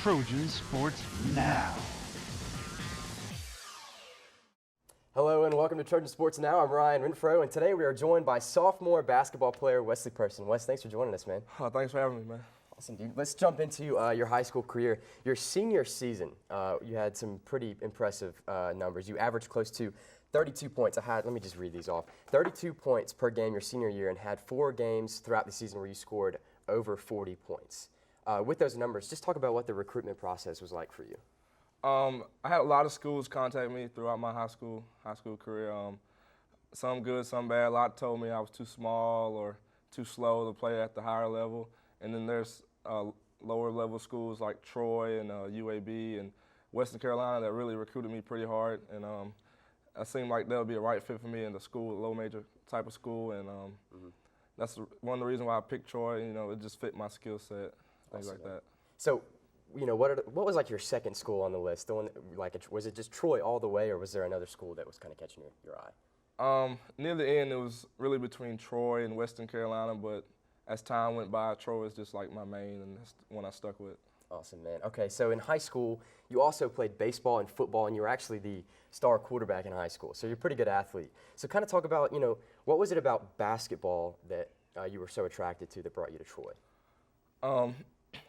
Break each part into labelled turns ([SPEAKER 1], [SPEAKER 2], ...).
[SPEAKER 1] Trojan Sports Now.
[SPEAKER 2] Hello and welcome to Trojan Sports Now. I'm Ryan Renfro, and today we are joined by sophomore basketball player Wesley Person. Wes, thanks for joining us, man.
[SPEAKER 3] Oh, thanks for having me, man.
[SPEAKER 2] Awesome, dude. Let's jump into your high school career. Your senior season, you had some pretty impressive numbers. You averaged close to 32 points. Let me just read these off. 32 points per game your senior year, and had 4 games throughout the season where you scored over 40 points. With those numbers, just talk about what the recruitment process was like for you.
[SPEAKER 3] I had a lot of schools contact me throughout my high school career. Some good, some bad. A lot told me I was too small or too slow to play at the higher level. And then there's lower level schools like Troy and UAB and Western Carolina that really recruited me pretty hard. And it seemed like that would be a right fit for me in the school, a low major type of school. And that's one of the reasons why I picked Troy. You know, it just fit my skill set, things like that.
[SPEAKER 2] So, you know, what was like your second school on the list? The one that, was it just Troy all the way, or was there another school that was kind of catching your eye?
[SPEAKER 3] Near the end, it was really between Troy and Western Carolina, but as time went by, Troy was just like my main, and that's the one I stuck with.
[SPEAKER 2] Awesome, man. Okay, so in high school, you also played baseball and football, and you were actually the star quarterback in high school, so you're a pretty good athlete. So kind of talk about, you know, what was it about basketball that you were so attracted to that brought you to Troy?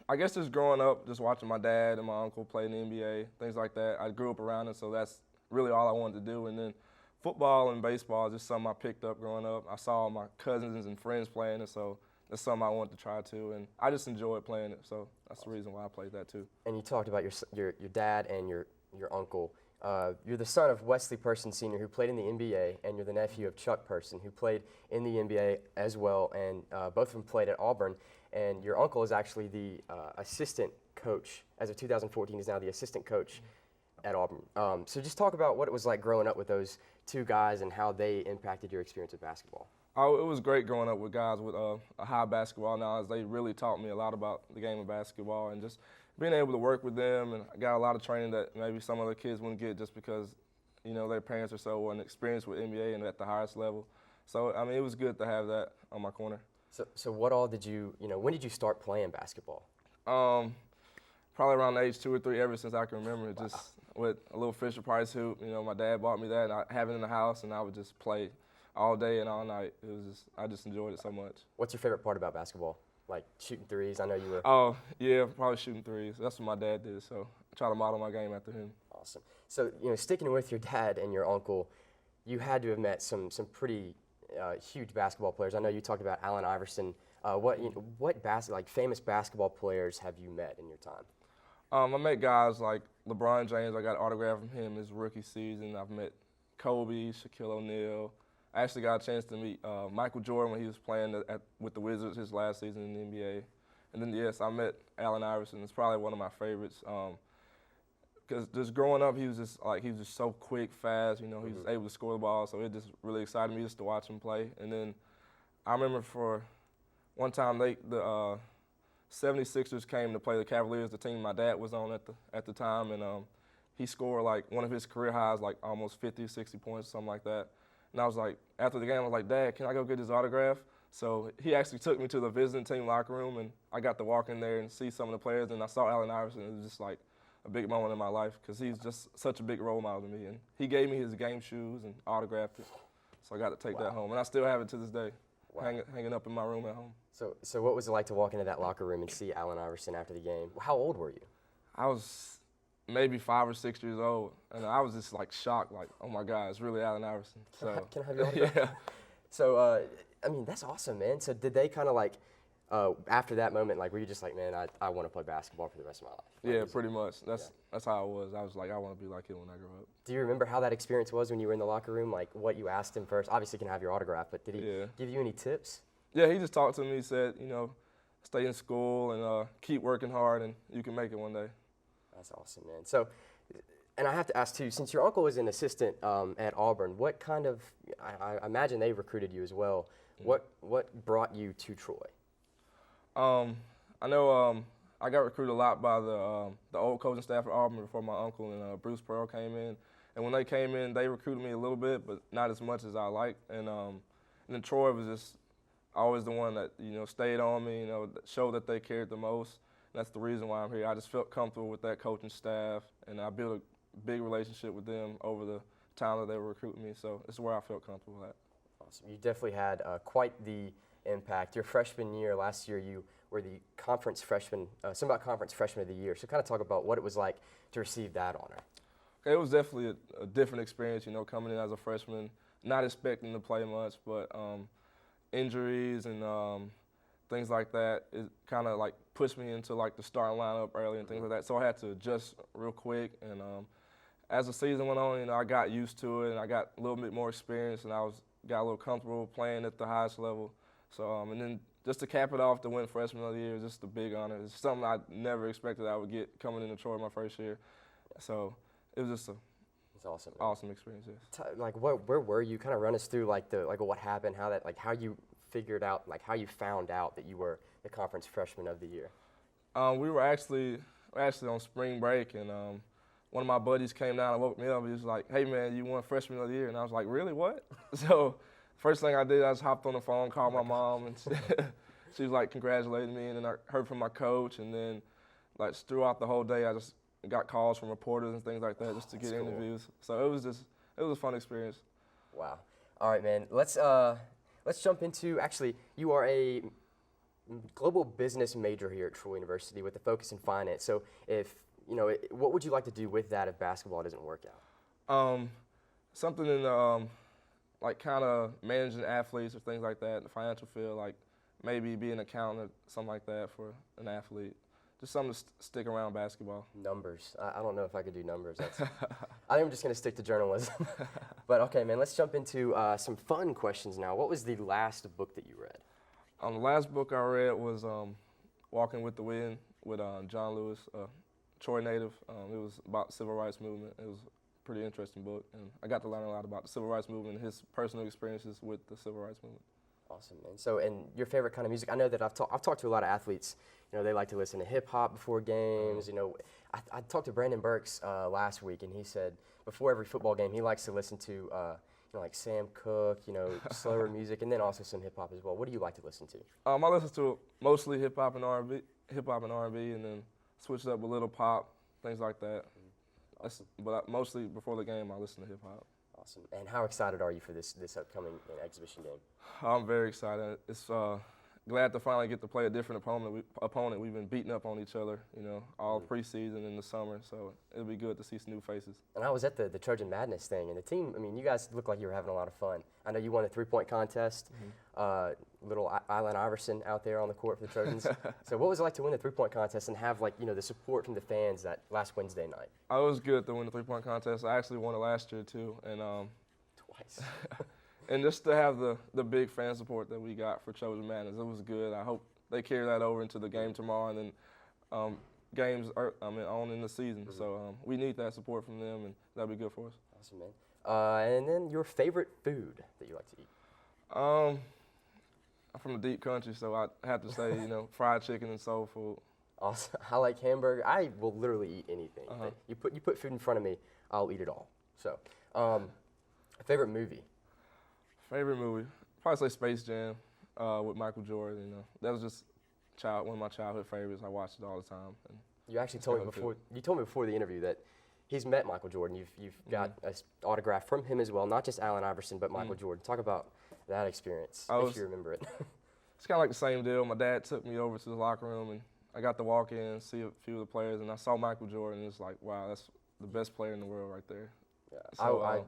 [SPEAKER 3] I guess just growing up, just watching my dad and my uncle play in the NBA, things like that. I grew up around it, so that's really all I wanted to do. And then football and baseball is just something I picked up growing up. I saw my cousins and friends playing it, so that's something I wanted to try too. And I just enjoyed playing it, so that's the reason why I played that too.
[SPEAKER 2] And you talked about your dad and your uncle. You're the son of Wesley Person Sr., who played in the NBA, and you're the nephew of Chuck Person, who played in the NBA as well, and both of them played at Auburn. And your uncle is actually the assistant coach. As of 2014, he's now the assistant coach at Auburn. So just talk about what it was like growing up with those two guys and how they impacted your experience with basketball.
[SPEAKER 3] Oh, it was great growing up with guys with a high basketball knowledge. They really taught me a lot about the game of basketball, and just being able to work with them. And I got a lot of training that maybe some other kids wouldn't get just because, you know, their parents are so inexperienced with NBA and at the highest level. So, I mean, it was good to have that on my corner.
[SPEAKER 2] So what all did you know, when did you start playing basketball?
[SPEAKER 3] Probably around age 2 or 3, ever since I can remember. Wow. Just with a little Fisher Price hoop. You know, my dad bought me that, and I have it in the house, and I would just play all day and all night. I just enjoyed it so much.
[SPEAKER 2] What's your favorite part about basketball? Like shooting threes? I know you were.
[SPEAKER 3] Oh, yeah, probably shooting threes. That's what my dad did, so I try to model my game after him.
[SPEAKER 2] Awesome. So, you know, sticking with your dad and your uncle, you had to have met some pretty huge basketball players. I know you talked about Allen Iverson. What famous basketball players have you met in your time?
[SPEAKER 3] I met guys like LeBron James. I got an autograph from him his rookie season. I've met Kobe, Shaquille O'Neal. I actually got a chance to meet Michael Jordan when he was playing with the Wizards his last season in the NBA. And then, yes, I met Allen Iverson. It's probably one of my favorites. Because just growing up, he was just so quick, fast. You know, he was able to score the ball, so it just really excited me just to watch him play. And then I remember for one time the 76ers came to play the Cavaliers, the team my dad was on at the time, and he scored like one of his career highs, like almost 50, 60 points, something like that. And I was like, after the game, I was like, Dad, can I go get his autograph? So he actually took me to the visiting team locker room, and I got to walk in there and see some of the players, and I saw Allen Iverson. It was just like a big moment in my life because he's just such a big role model to me. And he gave me his game shoes and autographed it. So I got to take that home. And I still have it to this day, hanging up in my room at home.
[SPEAKER 2] So what was it like to walk into that locker room and see Allen Iverson after the game? How old were you?
[SPEAKER 3] I was maybe 5 or 6 years old, and I was just like shocked, like, oh my God, it's really Allen Iverson.
[SPEAKER 2] Can I have your autograph?
[SPEAKER 3] Yeah.
[SPEAKER 2] So, I mean, that's awesome, man. So did they kind of like, after that moment, like, were you just like, man, I want to play basketball for the rest of my life?
[SPEAKER 3] Yeah, pretty much. That's how I was. I was like, I want to be like him when I grow up.
[SPEAKER 2] Do you remember how that experience was when you were in the locker room? Like, what you asked him first? Obviously, you can have your autograph, but did he give you any tips?
[SPEAKER 3] Yeah, he just talked to me. He said, you know, stay in school and keep working hard, and you can make it one day.
[SPEAKER 2] That's awesome, man. So, and I have to ask too, since your uncle was an assistant at Auburn, what kind of, I imagine they recruited you as well. What brought you to Troy?
[SPEAKER 3] I know I got recruited a lot by the old coaching staff at Auburn before my uncle and Bruce Pearl came in. And when they came in, they recruited me a little bit, but not as much as I liked. And then Troy was just always the one that, you know, stayed on me, you know, showed that they cared the most. that's the reason why I'm here. I just felt comfortable with that coaching staff, and I built a big relationship with them over the time that they were recruiting me. So it's where I felt comfortable at.
[SPEAKER 2] Awesome. You definitely had quite the impact. Your freshman year, last year, you were the conference freshman, Conference Freshman of the Year. So kind of talk about what it was like to receive that honor.
[SPEAKER 3] Okay, it was definitely a different experience, coming in as a freshman, not expecting to play much, but injuries and things like that, it kind of like pushed me into like the starting lineup early and things like that. So I had to adjust real quick, and as the season went on, I got used to it, and I got a little bit more experience, and got a little comfortable playing at the highest level. So and then just to cap it off, to win Freshman of the Year is just a big honor. It's something I never expected I would get coming into Troy my first year. So it was just
[SPEAKER 2] it's awesome.
[SPEAKER 3] Awesome experience. Yes.
[SPEAKER 2] Where were you? Kind of run us through what happened, how you figured out, how you found out that you were the Conference Freshman of the Year.
[SPEAKER 3] We were actually on spring break, and one of my buddies came down and woke me up. He was like, "Hey man, you won Freshman of the Year," and I was like, "Really? What?" So first thing I did, I just hopped on the phone, called my mom, and she was like congratulating me, and then I heard from my coach, and then throughout the whole day, I just got calls from reporters and things like that just to get interviews. So it was a fun experience.
[SPEAKER 2] Wow. All right, man. Let's jump into, actually, you are a global business major here at Troy University with a focus in finance. So what would you like to do with that if basketball doesn't work out?
[SPEAKER 3] Something in the kind of managing athletes or things like that in the financial field, like maybe be an accountant, something like that for an athlete. Just something to stick around basketball.
[SPEAKER 2] Numbers. I don't know if I could do numbers. I think I'm just going to stick to journalism. But okay, man, let's jump into some fun questions now. What was the last book that you read?
[SPEAKER 3] The last book I read was Walking with the Wind with John Lewis, Troy native. It was about the civil rights movement. It was a pretty interesting book, and I got to learn a lot about the civil rights movement and his personal experiences with the civil rights movement.
[SPEAKER 2] Awesome, man. So, and your favorite kind of music? I know that I've talked to a lot of athletes. They like to listen to hip hop before games. I talked to Brandon Burks last week, and he said before every football game he likes to listen to like Sam Cooke, slower music, and then also some hip hop as well. What do you like to listen to?
[SPEAKER 3] I listen to mostly hip hop and R&B, and then switch up a little pop, things like that.
[SPEAKER 2] Awesome.
[SPEAKER 3] But mostly before the game, I listen to hip hop.
[SPEAKER 2] Awesome. And how excited are you for this upcoming exhibition game?
[SPEAKER 3] I'm very excited. It's glad to finally get to play a different opponent. We've been beating up on each other, all preseason and in the summer. So it'll be good to see some new faces. And
[SPEAKER 2] I was at the Trojan Madness thing, and the team. You guys look like you were having a lot of fun. I know you won a 3-point contest. Little Allen Iverson out there on the court for the Trojans. So what was it like to win the 3-point contest and have the support from the fans that last Wednesday night?
[SPEAKER 3] I was good to win the 3-point contest. I actually won it last year too, and
[SPEAKER 2] twice.
[SPEAKER 3] And just to have the big fan support that we got for Trojan Madness, it was good. I hope they carry that over into the game tomorrow, and then games are on in the season. So we need that support from them, and that'll be good for us.
[SPEAKER 2] Awesome, man. And then your favorite food that you like to eat?
[SPEAKER 3] I'm from a deep country, so I have to say, fried chicken and soul food.
[SPEAKER 2] Awesome. I like hamburger. I will literally eat anything. You put food in front of me, I'll eat it all. So, favorite movie?
[SPEAKER 3] Favorite movie? Probably say Space Jam with Michael Jordan. That was just one of my childhood favorites. I watched it all the time. And
[SPEAKER 2] you actually told me before. You told me before the interview that he's met Michael Jordan. You've got an autograph from him as well, not just Allen Iverson, but Michael Jordan. Talk about that experience, if you remember it.
[SPEAKER 3] It's kind of like the same deal. My dad took me over to the locker room, and I got to walk in and see a few of the players, and I saw Michael Jordan, and it's like, wow, that's the best player in the world right there.
[SPEAKER 2] Yeah,
[SPEAKER 3] so,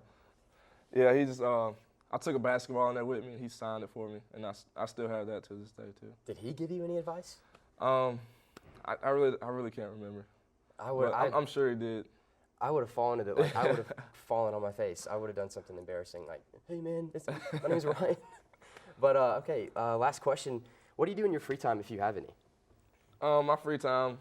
[SPEAKER 3] he just, I took a basketball in there with me, and he signed it for me, and I still have that to this day, too.
[SPEAKER 2] Did he give you any advice?
[SPEAKER 3] I really can't remember. I'm sure he did.
[SPEAKER 2] I would have fallen into it. I would have fallen on my face. I would have done something embarrassing, like, "Hey man, my name's Ryan." But okay, last question. What do you do in your free time if you have any?
[SPEAKER 3] My free time,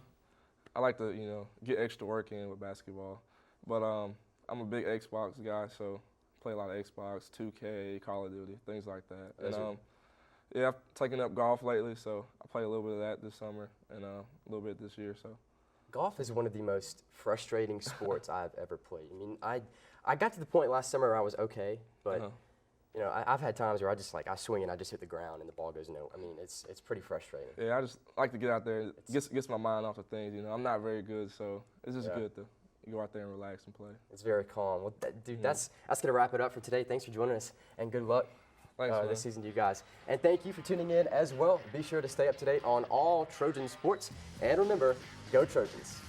[SPEAKER 3] I like to get extra work in with basketball. But I'm a big Xbox guy, so play a lot of Xbox, 2K, Call of Duty, things like that. And I've taken up golf lately, so I play a little bit of that this summer and a little bit this year. So.
[SPEAKER 2] Golf is one of the most frustrating sports I've ever played. I got to the point last summer where I was okay, but You know, I've had times where I swing and I just hit the ground and the ball goes no. I mean, it's pretty frustrating.
[SPEAKER 3] Yeah, I just like to get out there. It gets my mind off of things. You know, I'm not very good, so it's just good to go out there and relax and play.
[SPEAKER 2] It's very calm. Well, dude, that's gonna wrap it up for today. Thanks for joining us, and good luck this season to you guys. And thank you for tuning in as well. Be sure to stay up to date on all Trojan sports, and remember, go Trojans.